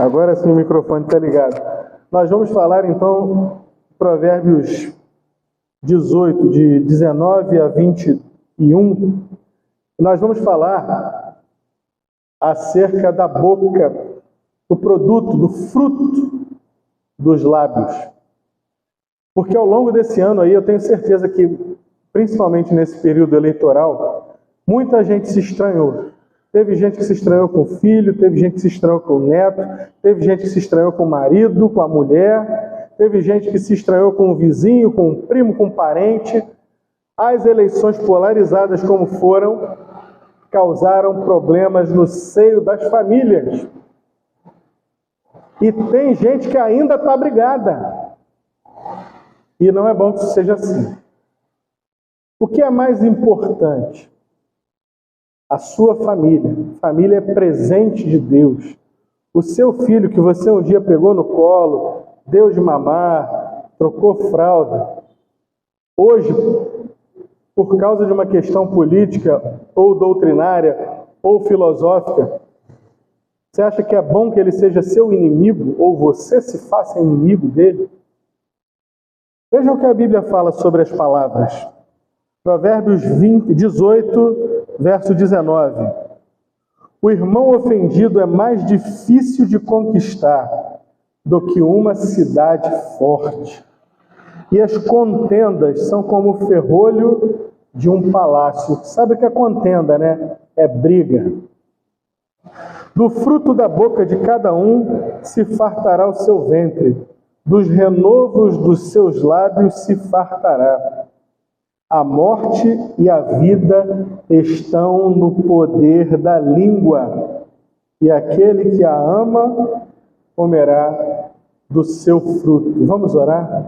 Agora sim o microfone está ligado. Nós vamos falar então Provérbios 18, de 19 a 21. Nós vamos falar acerca da boca, do produto, do fruto dos lábios. Porque ao longo desse ano aí, eu tenho certeza que, principalmente nesse período eleitoral, muita gente se estranhou. Teve gente que se estranhou com o filho, teve gente que se estranhou com o neto, teve gente que se estranhou com o marido, com a mulher, teve gente que se estranhou com o vizinho, com o primo, com o parente. As eleições polarizadas como foram, causaram problemas no seio das famílias. E tem gente que ainda está brigada. E não é bom que isso seja assim. O que é mais importante? A sua família. Família é presente de Deus. O seu filho que você um dia pegou no colo, deu de mamar, trocou fralda. Hoje, por causa de uma questão política, ou doutrinária, ou filosófica, você acha que é bom que ele seja seu inimigo, ou você se faça inimigo dele? Vejam o que a Bíblia fala sobre as palavras. Provérbios 18, verso 19. O irmão ofendido é mais difícil de conquistar do que uma cidade forte. E as contendas são como o ferrolho de um palácio. Sabe o que é contenda, né? É briga. Do fruto da boca de cada um se fartará o seu ventre, dos renovos dos seus lábios se fartará. A morte e a vida estão no poder da língua, e aquele que a ama comerá do seu fruto. Vamos orar?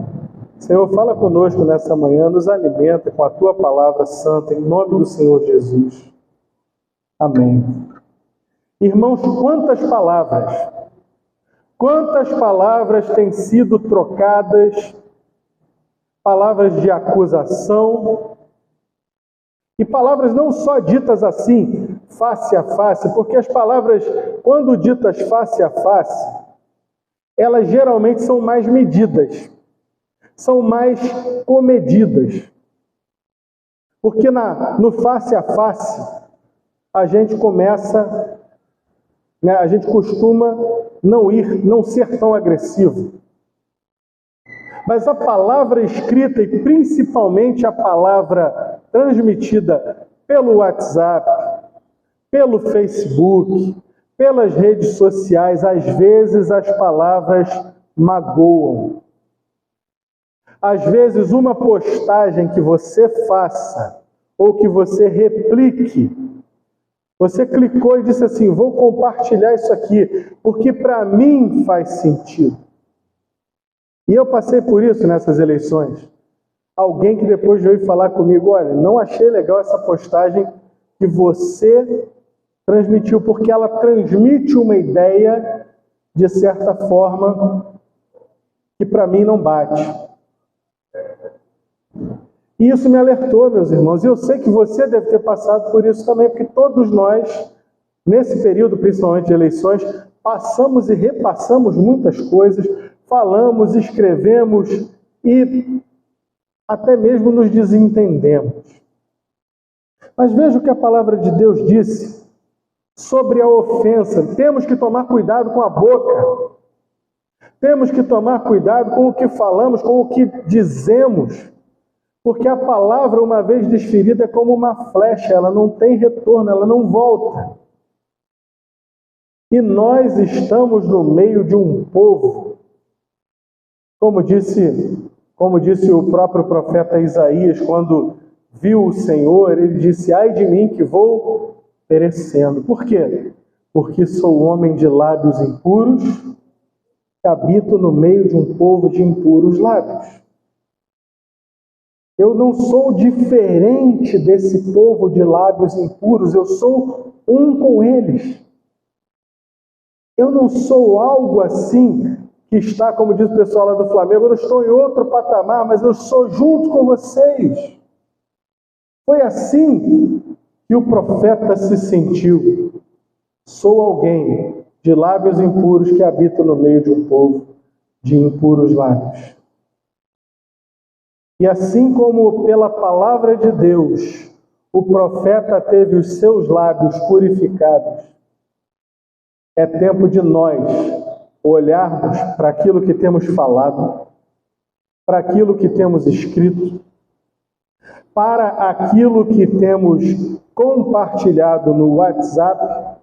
Senhor, fala conosco nessa manhã, nos alimenta com a Tua palavra santa, em nome do Senhor Jesus. Amém. Irmãos, quantas palavras têm sido trocadas, palavras de acusação, e palavras não só ditas assim, face a face, porque as palavras, quando ditas face a face, elas geralmente são mais medidas, são mais comedidas. Porque no face a face, a gente começa, a gente costuma não ser tão agressivo. Mas a palavra escrita, e principalmente a palavra transmitida pelo WhatsApp, pelo Facebook, pelas redes sociais, às vezes as palavras magoam. Às vezes uma postagem que você faça, ou que você replique, você clicou e disse assim, vou compartilhar isso aqui, porque para mim faz sentido. E eu passei por isso nessas eleições. Alguém que depois veio falar comigo, olha, não achei legal essa postagem que você transmitiu, porque ela transmite uma ideia, de certa forma, que para mim não bate. E isso me alertou, meus irmãos, e eu sei que você deve ter passado por isso também, porque todos nós, nesse período, principalmente de eleições, passamos e repassamos muitas coisas, falamos, escrevemos e até mesmo nos desentendemos. Mas veja o que a palavra de Deus disse sobre a ofensa. Temos que tomar cuidado com a boca. Temos que tomar cuidado com o que falamos, com o que dizemos. Porque a palavra, uma vez desferida, é como uma flecha. Ela não tem retorno, ela não volta. E nós estamos no meio de um povo. Como disse o próprio profeta Isaías, quando viu o Senhor, ele disse, ai de mim que vou perecendo. Por quê? Porque sou homem de lábios impuros, que habito no meio de um povo de impuros lábios. Eu não sou diferente desse povo de lábios impuros, eu sou um com eles. Eu não sou algo assim que está, como diz o pessoal lá do Flamengo, eu não estou em outro patamar, mas eu sou junto com vocês. Foi assim que o profeta se sentiu. Sou alguém de lábios impuros que habitam no meio de um povo de impuros lábios. E assim como pela palavra de Deus o profeta teve os seus lábios purificados, é tempo de nós olharmos para aquilo que temos falado, para aquilo que temos escrito, para aquilo que temos compartilhado no WhatsApp,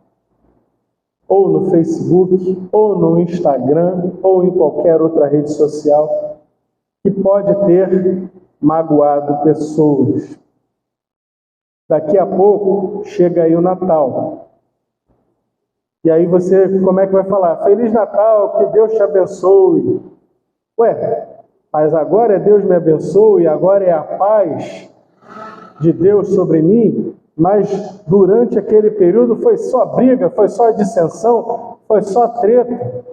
ou no Facebook, ou no Instagram, ou em qualquer outra rede social, que pode ter magoado pessoas. Daqui a pouco chega aí o Natal. E aí você, como é que vai falar? Feliz Natal, que Deus te abençoe. Ué, mas agora é Deus me abençoe, agora é a paz de Deus sobre mim, mas durante aquele período foi só briga, foi só dissensão, foi só treta.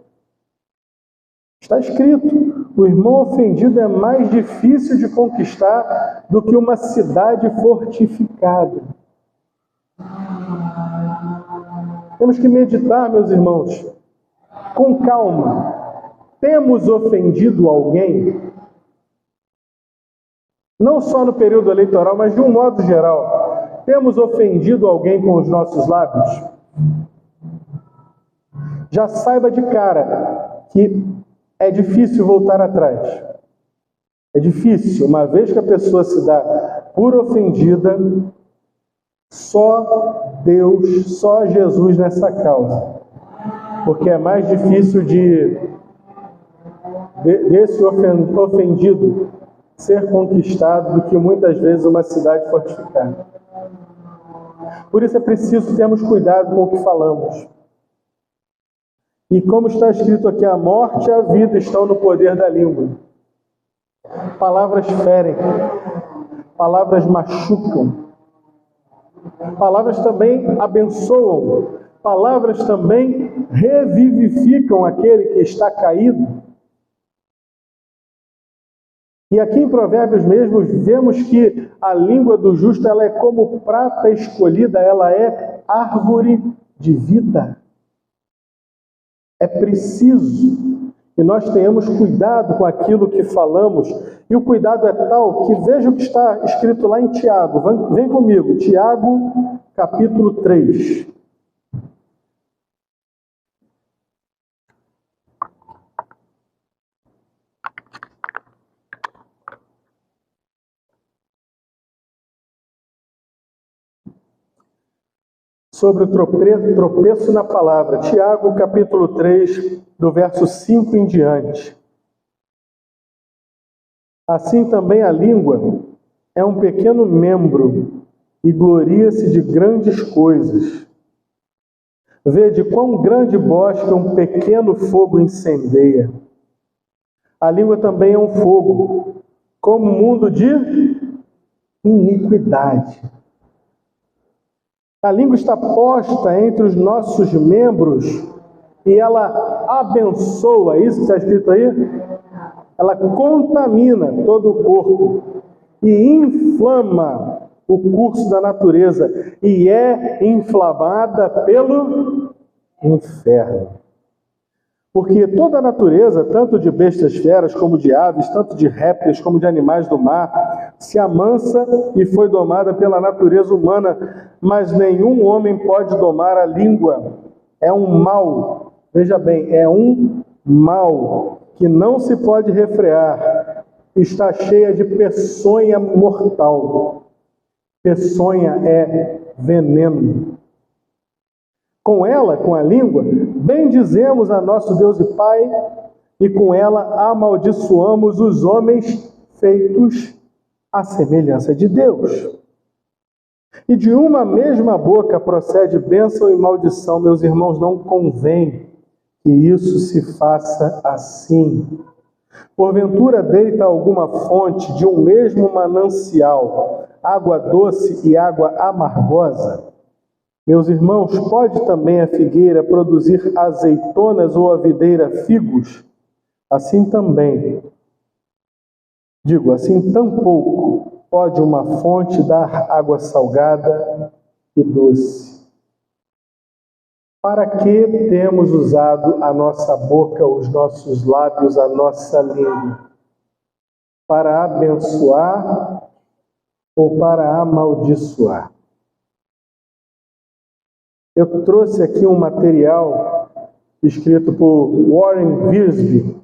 Está escrito, o irmão ofendido é mais difícil de conquistar do que uma cidade fortificada. Temos que meditar, meus irmãos, com calma. Temos ofendido alguém? Não só no período eleitoral, mas de um modo geral. Temos ofendido alguém com os nossos lábios? Já saiba de cara que é difícil voltar atrás. É difícil, uma vez que a pessoa se dá por ofendida, só Deus, só Jesus nessa causa. Porque é mais difícil desse ofendido ser conquistado do que muitas vezes uma cidade fortificada. Por isso é preciso termos cuidado com o que falamos. E como está escrito aqui, a morte e a vida estão no poder da língua. Palavras ferem, palavras machucam, palavras também abençoam, palavras também revivificam aquele que está caído. E aqui em Provérbios mesmo, vemos que a língua do justo ela é como prata escolhida, ela é árvore de vida. É preciso que nós tenhamos cuidado com aquilo que falamos, e o cuidado é tal que veja o que está escrito lá em Tiago. Vem comigo, Tiago, capítulo 3. Sobre o tropeço na palavra. Tiago, capítulo 3, do verso 5 em diante. Assim também a língua é um pequeno membro e gloria-se de grandes coisas. Vede quão grande bosque um pequeno fogo incendeia. A língua também é um fogo, como um mundo de iniquidade. A língua está posta entre os nossos membros e ela abençoa, isso que está escrito aí? Ela contamina todo o corpo e inflama o curso da natureza e é inflamada pelo inferno. Porque toda a natureza, tanto de bestas feras como de aves, tanto de répteis como de animais do mar, se amansa e foi domada pela natureza humana, mas nenhum homem pode domar a língua. É um mal, veja bem, é um mal que não se pode refrear, está cheia de peçonha mortal. Peçonha é veneno. Com ela, com a língua, bendizemos a nosso Deus e Pai, e com ela amaldiçoamos os homens feitos à semelhança de Deus. E de uma mesma boca procede bênção e maldição, meus irmãos, não convém que isso se faça assim. Porventura deita alguma fonte de um mesmo manancial, água doce e água amargosa? Meus irmãos, pode também a figueira produzir azeitonas ou a videira figos? Assim também, assim tampouco pode uma fonte dar água salgada e doce. Para que temos usado a nossa boca, os nossos lábios, a nossa língua? Para abençoar ou para amaldiçoar? Eu trouxe aqui um material escrito por Warren Wiersbe,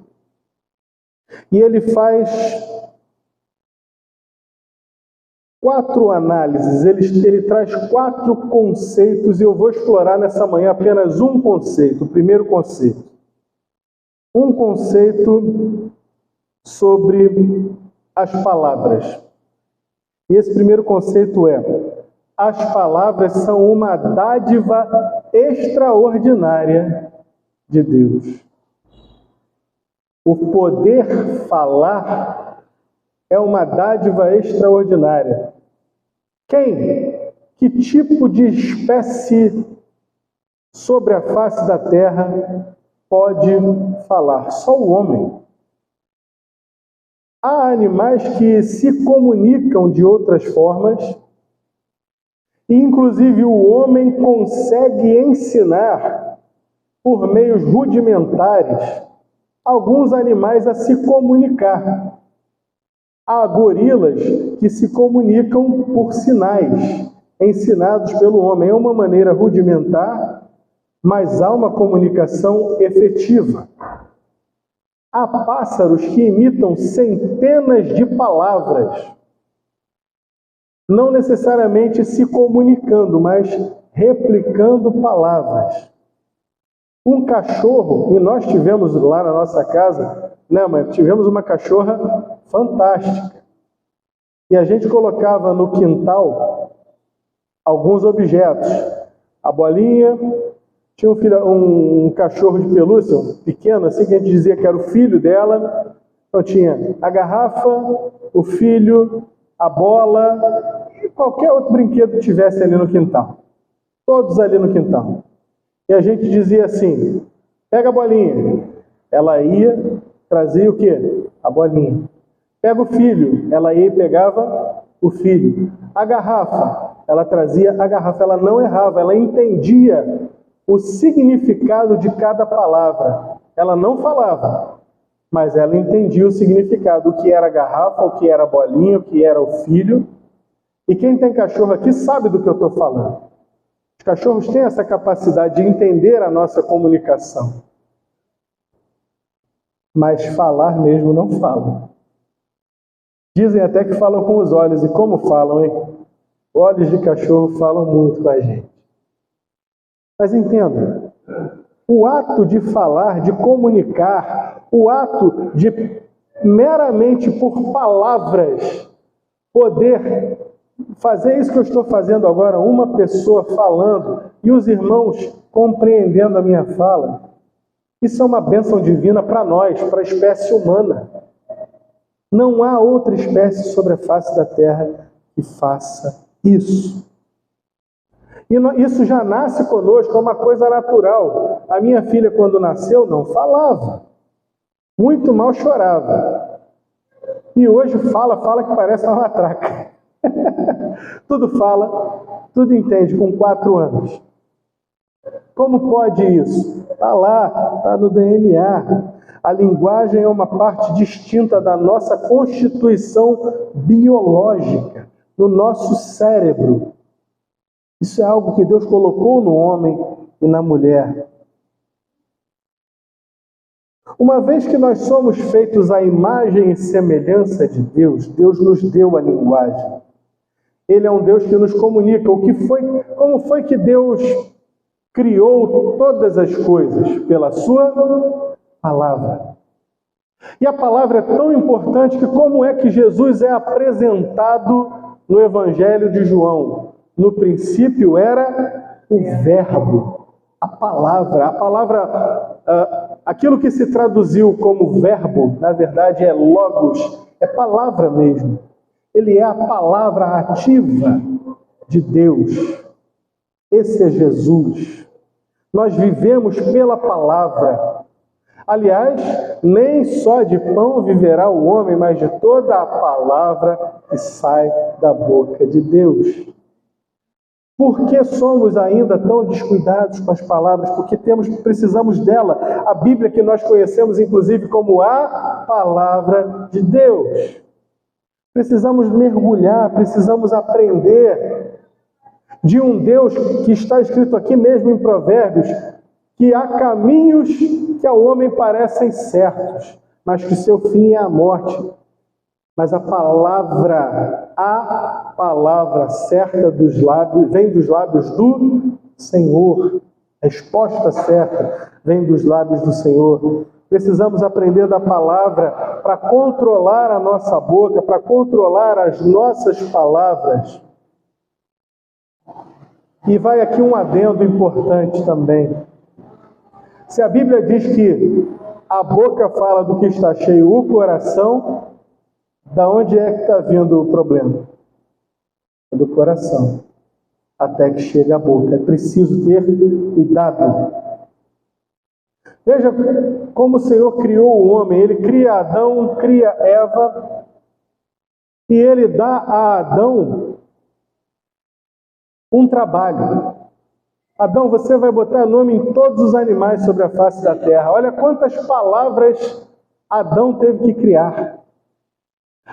e ele faz 4 análises, ele traz 4 conceitos, e eu vou explorar nessa manhã apenas um conceito, o primeiro conceito. Um conceito sobre as palavras. E esse primeiro conceito é: as palavras são uma dádiva extraordinária de Deus. O poder falar é uma dádiva extraordinária. Que tipo de espécie sobre a face da terra pode falar? Só o homem. Há animais que se comunicam de outras formas, e inclusive o homem consegue ensinar, por meios rudimentares, alguns animais a se comunicar. Há gorilas que se comunicam por sinais, ensinados pelo homem. É uma maneira rudimentar, mas há uma comunicação efetiva. Há pássaros que imitam centenas de palavras, não necessariamente se comunicando, mas replicando palavras. Um cachorro, e nós tivemos lá na nossa casa, né, mas tivemos uma cachorra fantástica. E a gente colocava no quintal alguns objetos. A bolinha, tinha um cachorro de pelúcia, pequeno, assim, que a gente dizia que era o filho dela. Então tinha a garrafa, o filho, a bola e qualquer outro brinquedo que tivesse ali no quintal. Todos ali no quintal. E a gente dizia assim: pega a bolinha. Ela ia, trazia o quê? A bolinha. Pega o filho. Ela ia e pegava o filho. A garrafa. Ela trazia a garrafa. Ela não errava, ela entendia o significado de cada palavra. Ela não falava, mas ela entendia o significado, o que era a garrafa, o que era a bolinha, o que era o filho. E quem tem cachorro aqui sabe do que eu estou falando. Os cachorros têm essa capacidade de entender a nossa comunicação. Mas falar mesmo não falam. Dizem até que falam com os olhos. E como falam, hein? Olhos de cachorro falam muito com a gente. Mas entenda, o ato de falar, de comunicar, o ato de meramente por palavras poder fazer isso que eu estou fazendo agora, uma pessoa falando e os irmãos compreendendo a minha fala, isso é uma bênção divina para nós, para a espécie humana. Não há outra espécie sobre a face da terra que faça isso. E isso já nasce conosco, é uma coisa natural. A minha filha, quando nasceu, não falava. Muito mal chorava. E hoje fala que parece uma matraca. Tudo fala, tudo entende com 4 anos. Como pode isso? Está lá, está no DNA. A linguagem é uma parte distinta da nossa constituição biológica, no nosso cérebro. Isso é algo que Deus colocou no homem e na mulher. Uma vez que nós somos feitos à imagem e semelhança de Deus, Deus nos deu a linguagem. Ele é um Deus que nos comunica. Como foi que Deus criou todas as coisas? Pela sua palavra. E a palavra é tão importante que como é que Jesus é apresentado no Evangelho de João? No princípio era o verbo, a palavra, aquilo que se traduziu como verbo, na verdade é logos, é palavra mesmo. Ele é a palavra ativa de Deus. Esse é Jesus. Nós vivemos pela palavra. Aliás, nem só de pão viverá o homem, mas de toda a palavra que sai da boca de Deus. Por que somos ainda tão descuidados com as palavras? Porque precisamos dela. A Bíblia que nós conhecemos, inclusive, como a Palavra de Deus. Precisamos mergulhar, precisamos aprender de um Deus que está escrito aqui mesmo em Provérbios, que há caminhos que ao homem parecem certos, mas que seu fim é a morte. Mas a palavra certa dos lábios, vem dos lábios do Senhor. A resposta certa vem dos lábios do Senhor. Precisamos aprender da palavra para controlar a nossa boca, para controlar as nossas palavras. E vai aqui um adendo importante também. Se a Bíblia diz que a boca fala do que está cheio o coração, da onde é que está vindo o problema? Do coração, até que chega a boca. É preciso ter cuidado. Veja como o Senhor criou o homem. Ele cria Adão, cria Eva, e ele dá a Adão um trabalho. Adão, você vai botar nome em todos os animais sobre a face da terra. Olha quantas palavras Adão teve que criar.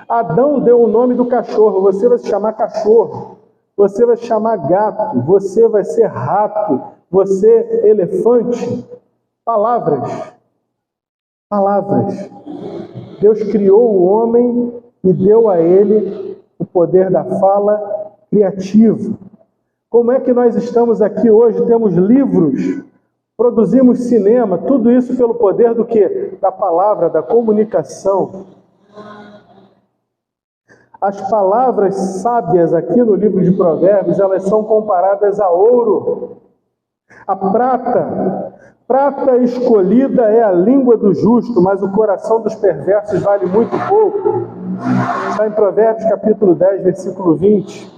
Adão deu o nome do cachorro. Você vai se chamar cachorro. Você vai se chamar gato. Você vai ser rato. Você elefante. Palavras. Palavras. Deus criou o homem e deu a ele o poder da fala criativa. Como é que nós estamos aqui hoje? Temos livros, produzimos cinema, tudo isso pelo poder do quê? Da palavra, da comunicação. As palavras sábias aqui no livro de Provérbios, elas são comparadas a ouro. A prata escolhida é a língua do justo, mas o coração dos perversos vale muito pouco. Está em Provérbios capítulo 10, versículo 20.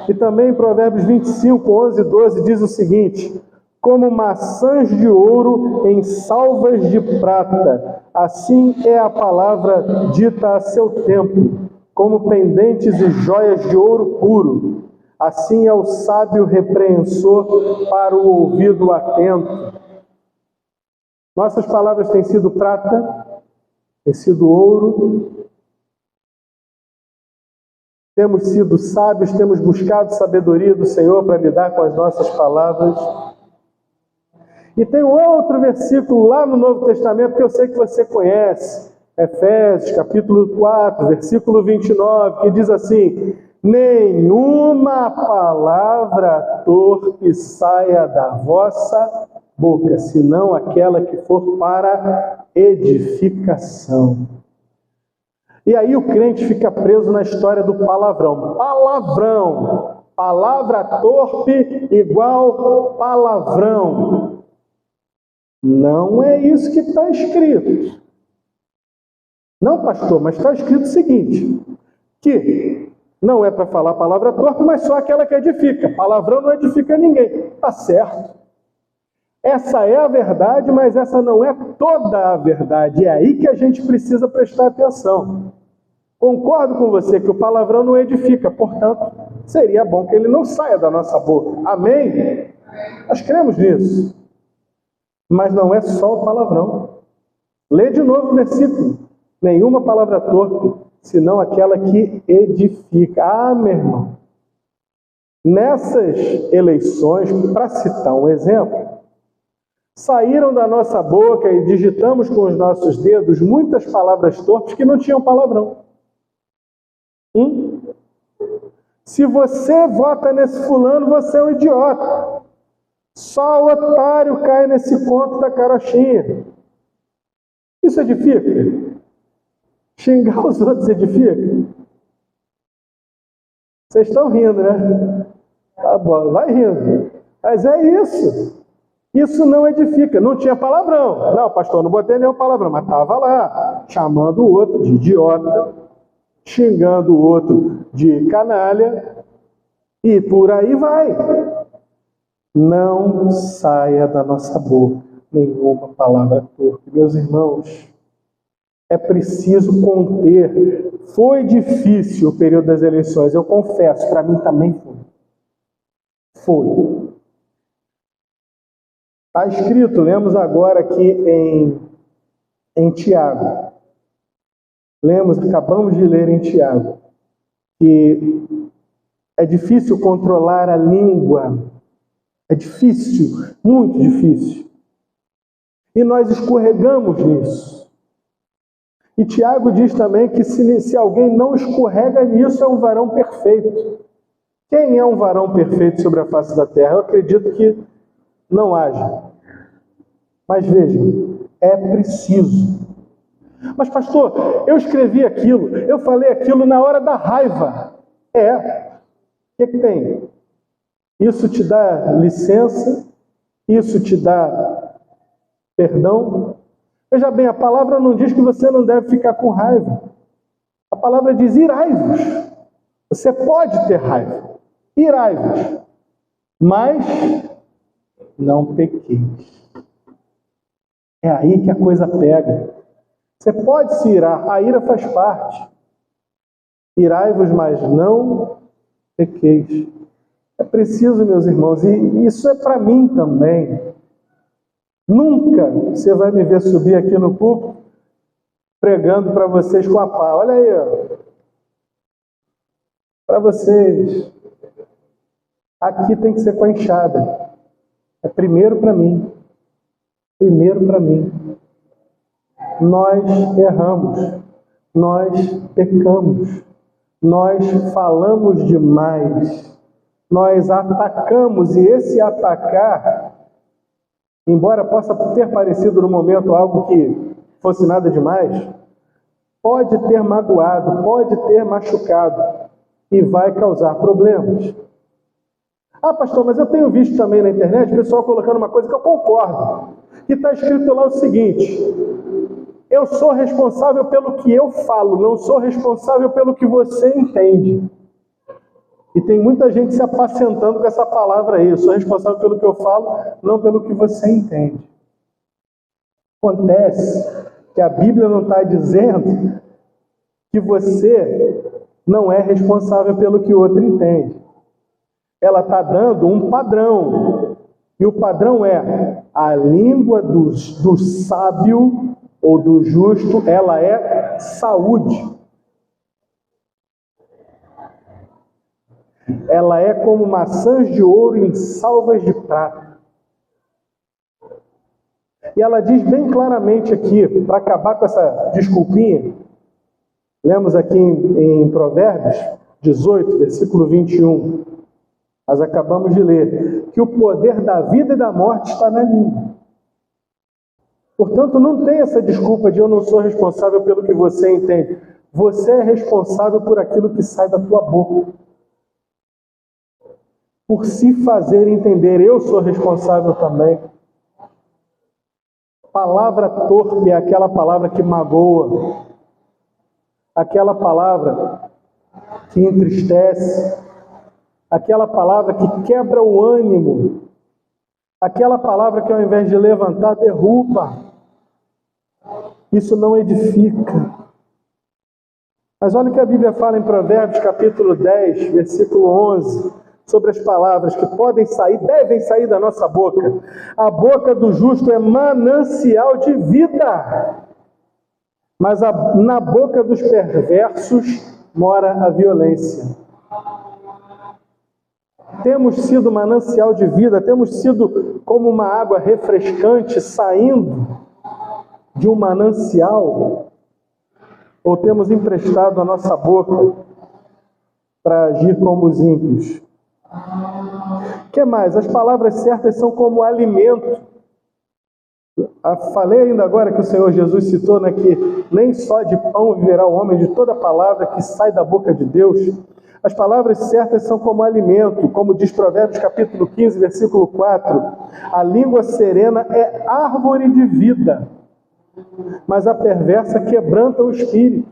E também em Provérbios 25, 11 e 12 diz o seguinte: como maçãs de ouro em salvas de prata, assim é a palavra dita a seu tempo, como pendentes e joias de ouro puro. Assim é o sábio repreensor para o ouvido atento. Nossas palavras têm sido prata, têm sido ouro. Temos sido sábios, temos buscado sabedoria do Senhor para lidar com as nossas palavras. E tem um outro versículo lá no Novo Testamento que eu sei que você conhece. Efésios, capítulo 4, versículo 29, que diz assim: nenhuma palavra torpe saia da vossa boca, senão aquela que for para edificação. E aí o crente fica preso na história do palavrão. Palavrão, palavra torpe igual palavrão. Não é isso que está escrito. Não, pastor, mas está escrito o seguinte, que não é para falar palavra torpe, mas só aquela que edifica. Palavrão não edifica ninguém. Está certo. Essa é a verdade, mas essa não é toda a verdade. É aí que a gente precisa prestar atenção. Concordo com você que o palavrão não edifica, portanto, seria bom que ele não saia da nossa boca. Amém? Nós cremos nisso. Mas não é só o palavrão. Lê de novo o versículo. Nenhuma palavra torpe, senão aquela que edifica. Ah, meu irmão, nessas eleições, para citar um exemplo, saíram da nossa boca e digitamos com os nossos dedos muitas palavras torpes que não tinham palavrão. Se você vota nesse fulano, você é um idiota. Só o otário cai nesse conto da carochinha. Isso edifica? Xingar os outros edifica? Vocês estão rindo, né? Tá bom, vai rindo. Mas é isso. Isso não edifica. Não tinha palavrão. Não, pastor, não botei nenhum palavrão, mas estava lá, chamando o outro de idiota, xingando o outro de canalha, e por aí vai. Não saia da nossa boca nenhuma palavra torpe. Meus irmãos, é preciso conter. Foi difícil o período das eleições, eu confesso, para mim também foi. foi. Está escrito, lemos agora aqui em Tiago. Acabamos de ler em Tiago, que é difícil controlar a língua. É difícil, muito difícil. E nós escorregamos nisso. E Tiago diz também que se alguém não escorrega nisso, é um varão perfeito. Quem é um varão perfeito sobre a face da terra? Eu acredito que não haja. Mas vejam, é preciso. Mas pastor, eu escrevi aquilo, eu falei aquilo na hora da raiva. O que tem? Isso te dá licença? Isso te dá perdão? Veja bem, a palavra não diz que você não deve ficar com raiva. A palavra diz irai-vos. Você pode ter raiva. Irai-vos. Mas não pequeis. É aí que a coisa pega. Você pode se irar. A ira faz parte. Irai-vos, mas não pequeis. É preciso, meus irmãos, e isso é para mim também. Nunca você vai me ver subir aqui no púlpito pregando para vocês com a pá. Olha aí, ó. Para vocês. Aqui tem que ser com a enxada. É primeiro para mim. Primeiro para mim. Nós erramos. Nós pecamos. Nós falamos demais. Nós atacamos, e esse atacar, embora possa ter parecido no momento algo que fosse nada demais, pode ter magoado, pode ter machucado e vai causar problemas. Ah, pastor, mas eu tenho visto também na internet o pessoal colocando uma coisa que eu concordo, que está escrito lá o seguinte: eu sou responsável pelo que eu falo, não sou responsável pelo que você entende. E tem muita gente se apacentando com essa palavra aí. Eu sou responsável pelo que eu falo, não pelo que você entende. Acontece que a Bíblia não está dizendo que você não é responsável pelo que o outro entende. Ela está dando um padrão. E o padrão é: a língua do sábio ou do justo, ela é saúde. Ela é como maçãs de ouro em salvas de prata. E ela diz bem claramente aqui, para acabar com essa desculpinha, lemos aqui em Provérbios 18, versículo 21, nós acabamos de ler, que o poder da vida e da morte está na língua. Portanto, não tem essa desculpa de eu não sou responsável pelo que você entende. Você é responsável por aquilo que sai da tua boca. Por se fazer entender, eu sou responsável também. Palavra torpe é aquela palavra que magoa, aquela palavra que entristece, aquela palavra que quebra o ânimo, aquela palavra que ao invés de levantar, derruba. Isso não edifica. Mas olha o que a Bíblia fala em Provérbios capítulo 10, versículo 11, sobre as palavras que podem sair, devem sair da nossa boca. A boca do justo é manancial de vida, mas na boca dos perversos mora a violência. Temos sido manancial de vida, temos sido como uma água refrescante saindo de um manancial, ou temos emprestado a nossa boca para agir como os ímpios? O que mais? As palavras certas são como alimento. Falei ainda agora que o Senhor Jesus citou, né, que nem só de pão viverá o homem, de toda palavra que sai da boca de Deus. As palavras certas são como alimento, como diz Provérbios capítulo 15, versículo 4. A língua serena é árvore de vida, mas a perversa quebranta o espírito.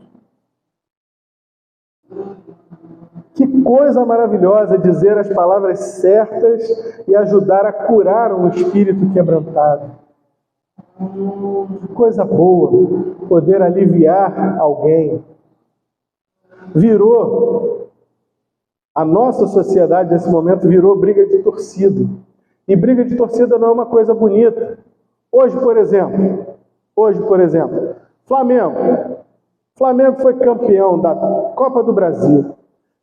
Que coisa maravilhosa dizer as palavras certas e ajudar a curar um espírito quebrantado. Que coisa boa poder aliviar alguém. Virou A nossa sociedade, nesse momento, virou briga de torcida. E briga de torcida não é uma coisa bonita. Hoje, por exemplo, Flamengo foi campeão da Copa do Brasil.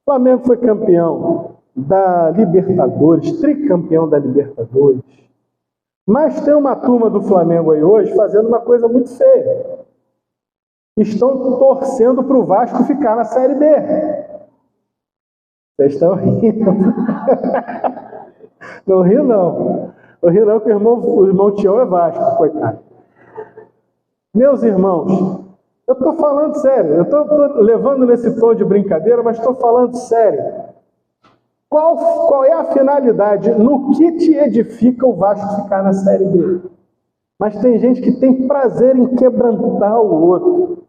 Flamengo foi campeão da Libertadores, tricampeão da Libertadores. Mas tem uma turma do Flamengo aí hoje fazendo uma coisa muito feia. Estão torcendo para o Vasco ficar na Série B. Vocês estão rindo. Não ri não. Não ri não, que o irmão Tião é Vasco, coitado. Meus irmãos, eu estou falando sério. Eu estou levando nesse tom de brincadeira, mas estou falando sério. Qual é a finalidade? No que te edifica o Vasco ficar na Série B? Mas tem gente que tem prazer em quebrantar o outro.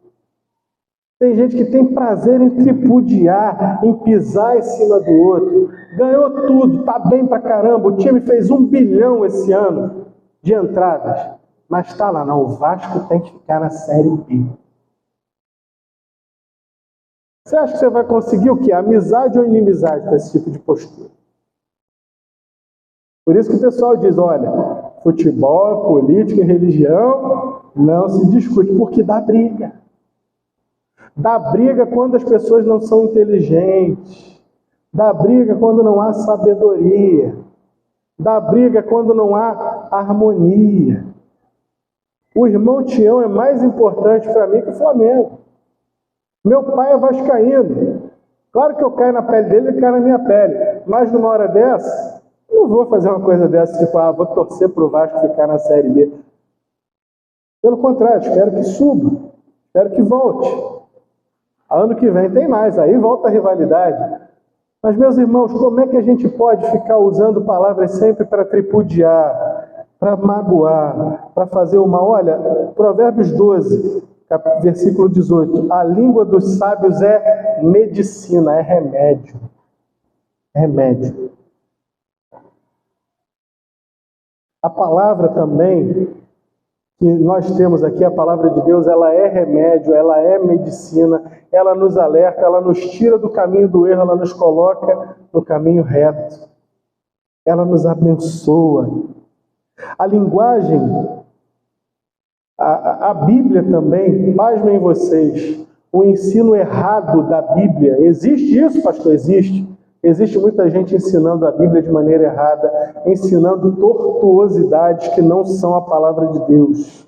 Tem gente que tem prazer em tripudiar, em pisar em cima do outro. Ganhou tudo, tá bem pra caramba. O time fez 1 bilhão esse ano de entradas. Mas tá lá, não. O Vasco tem que ficar na Série B. Você acha que você vai conseguir o quê? Amizade ou inimizade com esse tipo de postura? Por isso que o pessoal diz, olha, futebol, política e religião não se discute, porque dá briga. Dá briga quando as pessoas não são inteligentes. Dá briga quando não há sabedoria. Dá briga quando não há harmonia. O irmão Tião é mais importante para mim que o Flamengo. Meu pai é vascaíno. Claro que eu caio na pele dele, ele cai na minha pele. Mas numa hora dessa, não vou fazer uma coisa dessa, tipo, vou torcer para o Vasco ficar na Série B. Pelo contrário, espero que suba. Espero que volte. Ano que vem tem mais, aí volta a rivalidade. Mas, meus irmãos, como é que a gente pode ficar usando palavras sempre para tripudiar, para magoar, para fazer o mal? Olha, Provérbios 12, versículo 18. A língua dos sábios é medicina, é remédio. É remédio. A palavra também que nós temos aqui, a palavra de Deus, ela é remédio, ela é medicina, ela nos alerta, ela nos tira do caminho do erro, ela nos coloca no caminho reto. Ela nos abençoa. A linguagem, a Bíblia também, pasmem vocês, o ensino errado da Bíblia. Existe isso, pastor? Existe. Existe muita gente ensinando a Bíblia de maneira errada, ensinando tortuosidades que não são a palavra de Deus.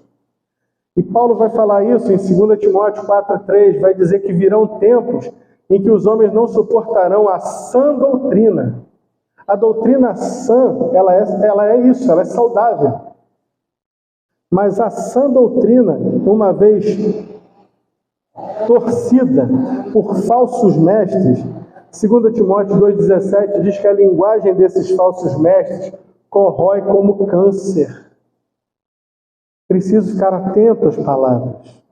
E Paulo vai falar isso em 2 Timóteo 4,3, vai dizer que virão tempos em que os homens não suportarão a sã doutrina. A doutrina sã, ela é isso, ela é saudável. Mas a sã doutrina, uma vez torcida por falsos mestres, 2 Timóteo 2,17 diz que a linguagem desses falsos mestres corrói como câncer. Preciso ficar atento às palavras.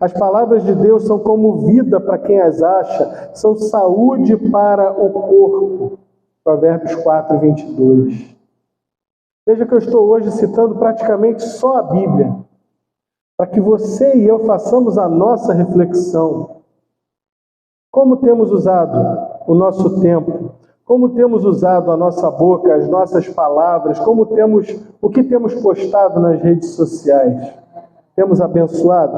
As palavras de Deus são como vida para quem as acha, são saúde para o corpo. Provérbios 4:22. Veja que eu estou hoje citando praticamente só a Bíblia, para que você e eu façamos a nossa reflexão. Como temos usado o nosso tempo? Como temos usado a nossa boca, as nossas palavras? O que temos postado nas redes sociais? Temos abençoado?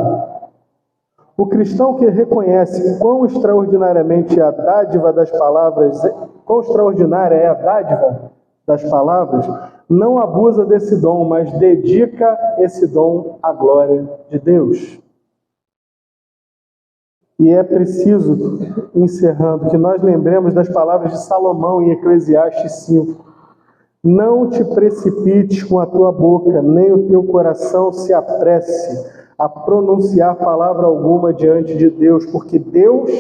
O cristão que reconhece quão extraordináriamente é a dádiva das palavras, quão extraordinária é a dádiva das palavras, não abusa desse dom, mas dedica esse dom à glória de Deus. E é preciso, encerrando, que nós lembremos das palavras de Salomão em Eclesiastes 5. Não te precipites com a tua boca, nem o teu coração se apresse a pronunciar palavra alguma diante de Deus, porque Deus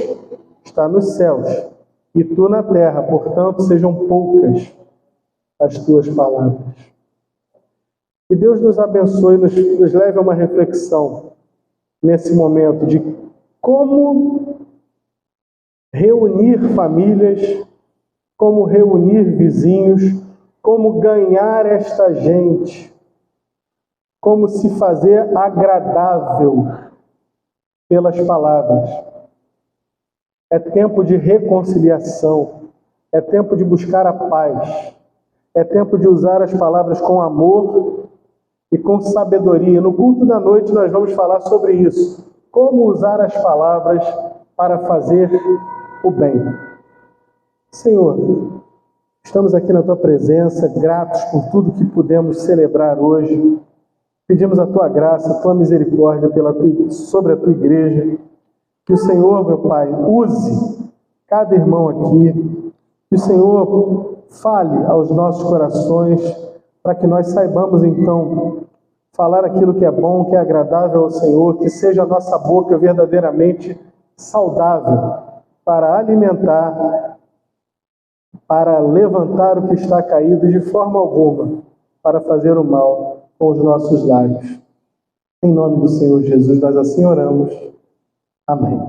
está nos céus e tu na terra, portanto, sejam poucas as tuas palavras. Que Deus nos abençoe e nos leve a uma reflexão nesse momento de como reunir famílias, como reunir vizinhos, como ganhar esta gente, como se fazer agradável pelas palavras. É tempo de reconciliação. é tempo de buscar a paz, é tempo de usar as palavras com amor e com sabedoria. No culto da noite nós vamos falar sobre isso. Como usar as palavras para fazer o bem. Senhor, estamos aqui na Tua presença, gratos por tudo que pudemos celebrar hoje. Pedimos a Tua graça, a Tua misericórdia sobre a Tua igreja. Que o Senhor, meu Pai, use cada irmão aqui. Que o Senhor fale aos nossos corações, para que nós saibamos, então, falar aquilo que é bom, que é agradável ao Senhor, que seja a nossa boca verdadeiramente saudável, para alimentar, para levantar o que está caído, e de forma alguma, para fazer o mal com os nossos lábios. Em nome do Senhor Jesus, nós assim oramos. Amém.